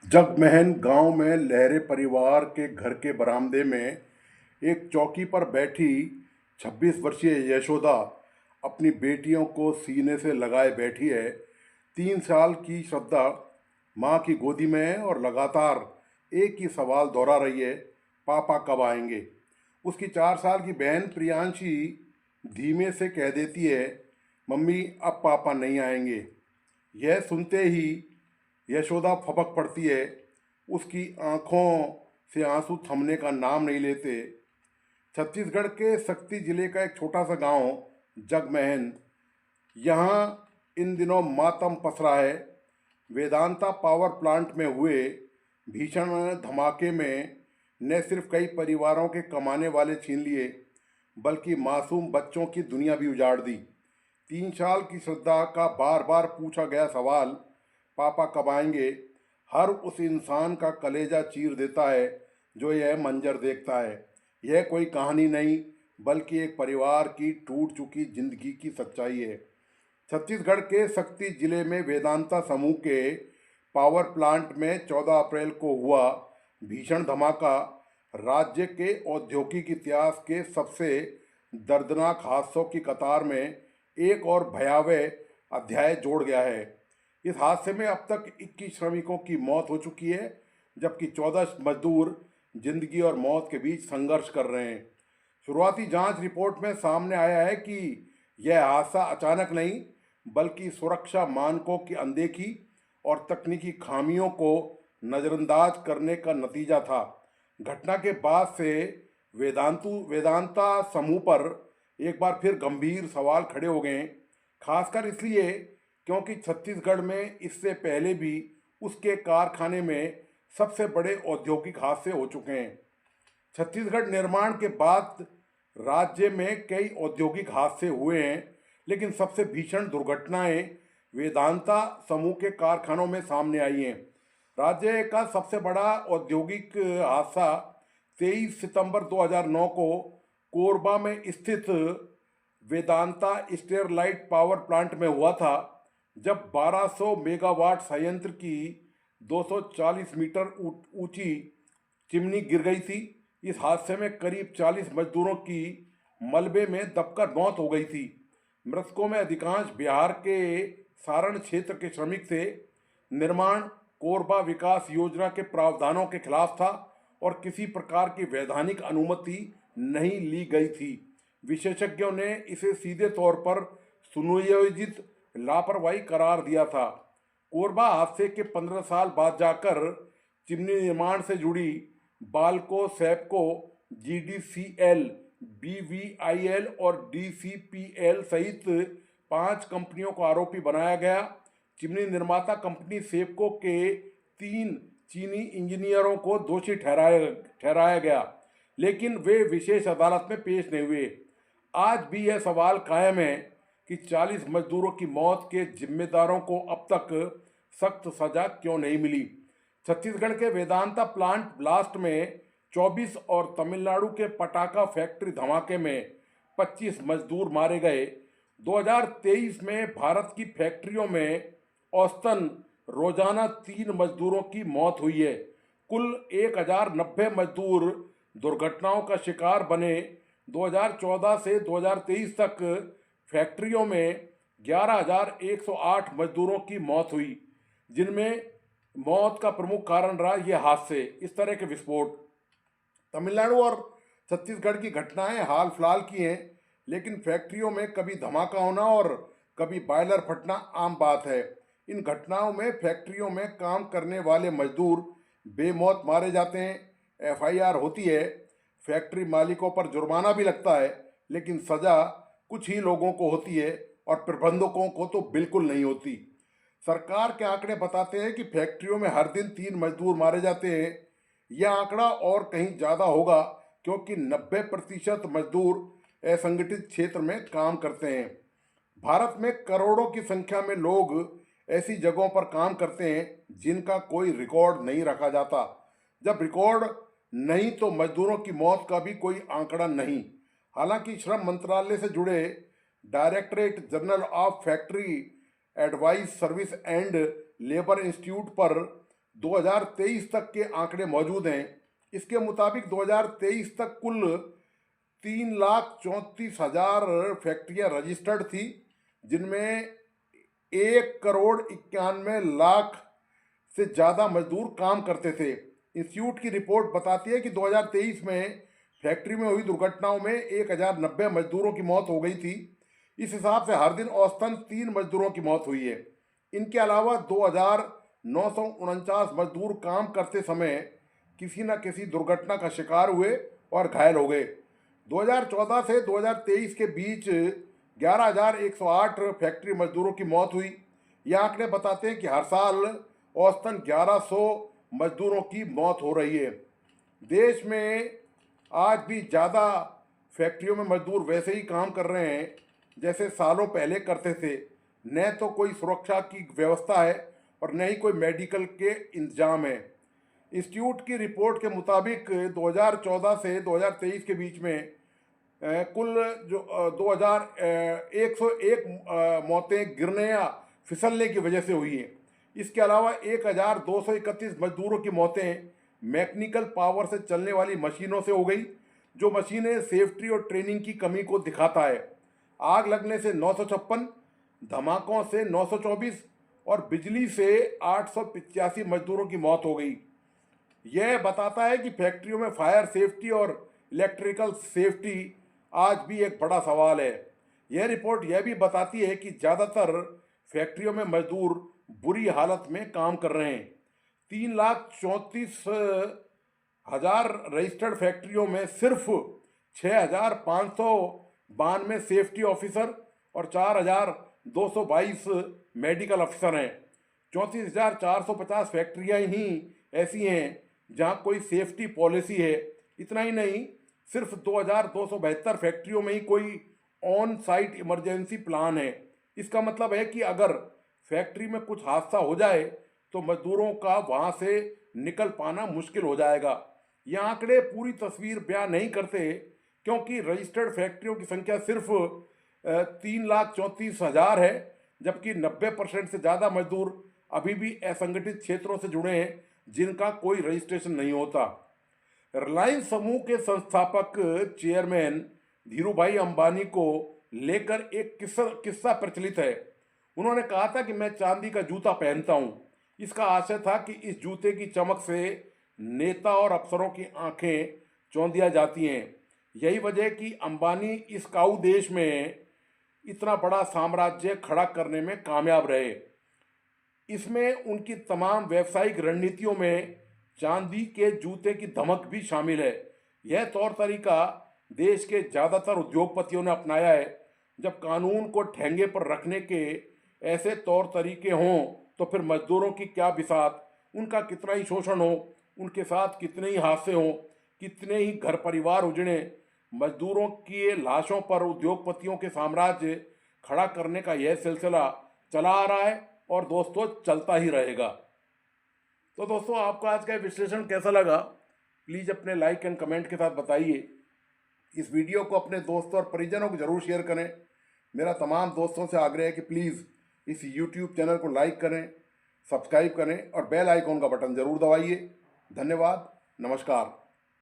जगमहन गांव में लहरे परिवार के घर के बरामदे में एक चौकी पर बैठी 26 वर्षीय यशोदा अपनी बेटियों को सीने से लगाए बैठी है। 3 साल की श्रद्धा माँ की गोदी में है और लगातार एक ही सवाल दोहरा रही है, पापा कब आएंगे। उसकी 4 साल की बहन प्रियांशी धीमे से कह देती है, मम्मी अब पापा नहीं आएंगे। यह सुनते ही यशोदा फपक पड़ती है। उसकी आंखों से आंसू थमने का नाम नहीं लेते। छत्तीसगढ़ के शक्ति जिले का एक छोटा सा गांव जगमहन, यहाँ इन दिनों मातम पसरा है। वेदांता पावर प्लांट में हुए भीषण धमाके में न सिर्फ कई परिवारों के कमाने वाले छीन लिए, बल्कि मासूम बच्चों की दुनिया भी उजाड़ दी। 3 साल की श्रद्धा का बार बार पूछा गया सवाल, पापा कब आएंगे, हर उस इंसान का कलेजा चीर देता है जो यह मंजर देखता है। यह कोई कहानी नहीं, बल्कि एक परिवार की टूट चुकी जिंदगी की सच्चाई है। छत्तीसगढ़ के शक्ति जिले में वेदांता समूह के पावर प्लांट में 14 अप्रैल को हुआ भीषण धमाका राज्य के औद्योगिक इतिहास के सबसे दर्दनाक हादसों की कतार में एक और भयावह अध्याय जोड़ गया है। इस हादसे में अब तक 21 श्रमिकों की मौत हो चुकी है, जबकि 14 मजदूर जिंदगी और मौत के बीच संघर्ष कर रहे हैं। शुरुआती जांच रिपोर्ट में सामने आया है कि यह हादसा अचानक नहीं, बल्कि सुरक्षा मानकों की अनदेखी और तकनीकी खामियों को नज़रअंदाज करने का नतीजा था। घटना के बाद से वेदांता समूह पर एक बार फिर गंभीर सवाल खड़े हो गए, खासकर इसलिए क्योंकि छत्तीसगढ़ में इससे पहले भी उसके कारखाने में सबसे बड़े औद्योगिक हादसे हो चुके हैं। छत्तीसगढ़ निर्माण के बाद राज्य में कई औद्योगिक हादसे हुए हैं, लेकिन सबसे भीषण दुर्घटनाएं वेदांता समूह के कारखानों में सामने आई हैं। राज्य का सबसे बड़ा औद्योगिक हादसा 23 सितंबर 2009 को कोरबा में स्थित वेदांता स्टेरलाइट पावर प्लांट में हुआ था, जब 1200 मेगावाट संयंत्र की 240 मीटर ऊंची चिमनी गिर गई थी। इस हादसे में करीब 40 मजदूरों की मलबे में दबकर मौत हो गई थी। मृतकों में अधिकांश बिहार के सारण क्षेत्र के श्रमिक थे। निर्माण कोरबा विकास योजना के प्रावधानों के खिलाफ था और किसी प्रकार की वैधानिक अनुमति नहीं ली गई थी। विशेषज्ञों ने इसे सीधे तौर पर सुनियोजित लापरवाही करार दिया था। कोरबा हादसे के 15 साल बाद जाकर चिमनी निर्माण से जुड़ी बाल्को, सैपको, जीडीसीएल, बीवीआईएल और डीसीपीएल सहित 5 कंपनियों को आरोपी बनाया गया। चिमनी निर्माता कंपनी सेपको के 3 चीनी इंजीनियरों को दोषी ठहराया गया, लेकिन वे विशेष अदालत में पेश नहीं हुए। आज भी यह सवाल कायम है कि 40 मजदूरों की मौत के जिम्मेदारों को अब तक सख्त सजा क्यों नहीं मिली। छत्तीसगढ़ के वेदांता प्लांट ब्लास्ट में 24 और तमिलनाडु के पटाखा फैक्ट्री धमाके में 25 मजदूर मारे गए। 2023 में भारत की फैक्ट्रियों में औसतन रोजाना 3 मजदूरों की मौत हुई है। कुल 1090 मजदूर दुर्घटनाओं का शिकार बने। 2014 से 2023 तक फैक्ट्रियों में 11,108 मजदूरों की मौत हुई, जिनमें मौत का प्रमुख कारण रहा ये हादसे, इस तरह के विस्फोट। तमिलनाडु और छत्तीसगढ़ की घटनाएं हाल फिलहाल की हैं, लेकिन फैक्ट्रियों में कभी धमाका होना और कभी बॉयलर फटना आम बात है। इन घटनाओं में फैक्ट्रियों में काम करने वाले मजदूर बेमौत मारे जाते हैं, एफआईआर होती है, फैक्ट्री मालिकों पर जुर्माना भी लगता है, लेकिन सज़ा कुछ ही लोगों को होती है और प्रबंधकों को तो बिल्कुल नहीं होती। सरकार के आंकड़े बताते हैं कि फैक्ट्रियों में हर दिन 3 मजदूर मारे जाते हैं। यह आंकड़ा और कहीं ज़्यादा होगा, क्योंकि 90% मजदूर असंगठित क्षेत्र में काम करते हैं। भारत में करोड़ों की संख्या में लोग ऐसी जगहों पर काम करते हैं जिनका कोई रिकॉर्ड नहीं रखा जाता। जब रिकॉर्ड नहीं तो मजदूरों की मौत का भी कोई आंकड़ा नहीं। हालांकि श्रम मंत्रालय से जुड़े directorate general of factory advice service and labour institute पर 2023 तक के आंकड़े मौजूद हैं। इसके मुताबिक 2023 तक कुल 3,34,000 फैक्ट्रियां रजिस्टर्ड थी, जिनमें 1,91,00,000 से ज़्यादा मजदूर काम करते थे। इंस्टीट्यूट की रिपोर्ट बताती है कि 2023 में फैक्ट्री में हुई दुर्घटनाओं में 1,090 मजदूरों की मौत हो गई थी। इस हिसाब से हर दिन औसतन 3 मजदूरों की मौत हुई है। इनके अलावा 2,949 मजदूर काम करते समय किसी न किसी दुर्घटना का शिकार हुए और घायल हो गए। 2014 से 2023 के बीच 11,108 फैक्ट्री मजदूरों की मौत हुई। ये आंकड़े बताते हैं कि हर साल औसतन 1,100 मजदूरों की मौत हो रही है। देश में आज भी ज़्यादा फैक्ट्रियों में मजदूर वैसे ही काम कर रहे हैं जैसे सालों पहले करते थे। न तो कोई सुरक्षा की व्यवस्था है और न ही कोई मेडिकल के इंतजाम है। इंस्टीट्यूट की रिपोर्ट के मुताबिक 2014 से 2023 के बीच में कुल जो 2,101 मौतें गिरने या फिसलने की वजह से हुई हैं। इसके अलावा 1,231 मजदूरों की मौतें मैकेनिकल पावर से चलने वाली मशीनों से हो गई, जो मशीनें सेफ्टी और ट्रेनिंग की कमी को दिखाता है। आग लगने से 956, धमाकों से 924 और बिजली से 885 मजदूरों की मौत हो गई। यह बताता है कि फैक्ट्रियों में फायर सेफ्टी और इलेक्ट्रिकल सेफ्टी आज भी एक बड़ा सवाल है। यह रिपोर्ट यह भी बताती है कि ज़्यादातर फैक्ट्रियों में मजदूर बुरी हालत में काम कर रहे हैं। 3,34,000 रजिस्टर्ड फैक्ट्रियों में सिर्फ 6,592 सेफ्टी ऑफिसर और 4,222 मेडिकल अफसर हैं। 34,450 फैक्ट्रियाँ ही ऐसी हैं जहाँ कोई सेफ्टी पॉलिसी है। इतना ही नहीं, सिर्फ 2,272 फैक्ट्रियों में ही कोई ऑन साइट इमरजेंसी प्लान है। इसका मतलब है कि अगर फैक्ट्री में कुछ हादसा हो जाए तो मजदूरों का वहाँ से निकल पाना मुश्किल हो जाएगा। ये आंकड़े पूरी तस्वीर बयान नहीं करते, क्योंकि रजिस्टर्ड फैक्ट्रियों की संख्या सिर्फ 3,34,000 है, जबकि 90% से ज़्यादा मजदूर अभी भी असंगठित क्षेत्रों से जुड़े हैं, जिनका कोई रजिस्ट्रेशन नहीं होता। रिलायंस समूह के संस्थापक चेयरमैन धीरूभाई अंबानी को लेकर एक किस्सा प्रचलित है। उन्होंने कहा था कि मैं चांदी का जूता पहनता हूँ। इसका आशय था कि इस जूते की चमक से नेता और अफसरों की आंखें चौंधिया जाती हैं। यही वजह कि अंबानी इस काऊ देश में इतना बड़ा साम्राज्य खड़ा करने में कामयाब रहे। इसमें उनकी तमाम व्यावसायिक रणनीतियों में चांदी के जूते की धमक भी शामिल है। यह तौर तरीका देश के ज़्यादातर उद्योगपतियों ने अपनाया है। जब कानून को ठेंगे पर रखने के ऐसे तौर तरीके हों तो फिर मजदूरों की क्या बिसात, उनका कितना ही शोषण हो, उनके साथ कितने ही हादसे हों, कितने ही घर परिवार उजड़े, मजदूरों की लाशों पर उद्योगपतियों के साम्राज्य खड़ा करने का यह सिलसिला चला आ रहा है और दोस्तों चलता ही रहेगा। तो दोस्तों, आपको आज का विश्लेषण कैसा लगा, प्लीज़ अपने लाइक एंड कमेंट के साथ बताइए। इस वीडियो को अपने दोस्तों और परिजनों को जरूर शेयर करें। मेरा तमाम दोस्तों से आग्रह है कि प्लीज़ इस YouTube चैनल को लाइक करें, सब्सक्राइब करें और बेल आइकॉन का बटन ज़रूर दबाइए। धन्यवाद, नमस्कार।